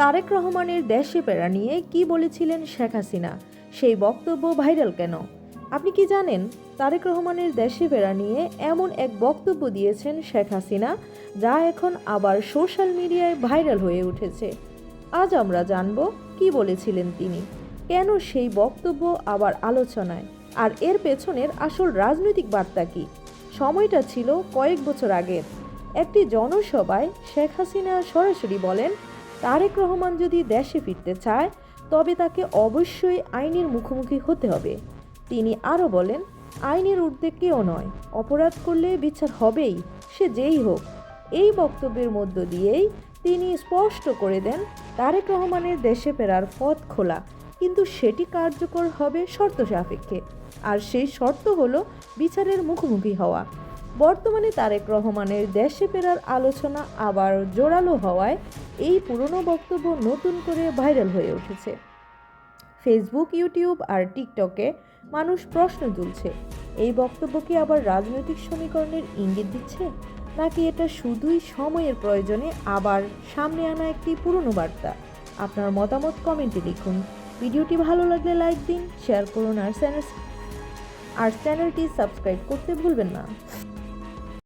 তারেক রহমানের দেশে ফেরা নিয়ে কি বলেছিলেন শেখ হাসিনা, সেই বক্তব্য ভাইরাল কেন? আপনি কি জানেন তারেক রহমানের দেশে ফেরা নিয়ে এমন এক বক্তব্য দিয়েছেন শেখ হাসিনা যা এখন আবার সোশ্যাল মিডিয়ায় ভাইরাল হয়ে উঠেছে। আজ আমরা জানব কি বলেছিলেন তিনি, কেন সেই বক্তব্য আবার আলোচনায়, আর এর পেছনের আসল রাজনৈতিক বার্তা কি। সময়টা ছিল কয়েক বছর আগের একটি জনসভায় শেখ হাসিনা সরাসরি বলেন, তারেক রহমান যদি দেশে ফিরতে চায় তবে তাকে অবশ্যই আইনের মুখোমুখি হতে হবে। তিনি আরও বলেন, আইনের ঊর্ধ্বে কেউ নয়, অপরাধ করলে বিচার হবেই, সে যেই হোক। এই বক্তব্যের মধ্য দিয়েই তিনি স্পষ্ট করে দেন তারেক রহমানের দেশে ফেরার পথ খোলা, কিন্তু সেটি কার্যকর হবে শর্ত সাপেক্ষে, আর সেই শর্ত হলো বিচারের মুখোমুখি হওয়া। বর্তমানে তারেক রহমানের দেশে ফেরার আলোচনা আবার জোরালো হওয়ায় এই পুরনো বক্তব্য নতুন করে ভাইরাল হয়ে উঠেছে। ফেসবুক, ইউটিউব আর টিকটকে মানুষ প্রশ্ন তুলছে, এই বক্তব্য কি আবার রাজনৈতিক সমীকরণের ইঙ্গিত দিচ্ছে, নাকি এটা শুধুই সময়ের প্রয়োজনে আবার সামনে আনা একটি পুরনো বার্তা? আপনার মতামত কমেন্টে লিখুন। ভিডিওটি ভালো লাগলে লাইক দিন, শেয়ার করুন আর চ্যানেলটি সাবস্ক্রাইব করতে ভুলবেন না।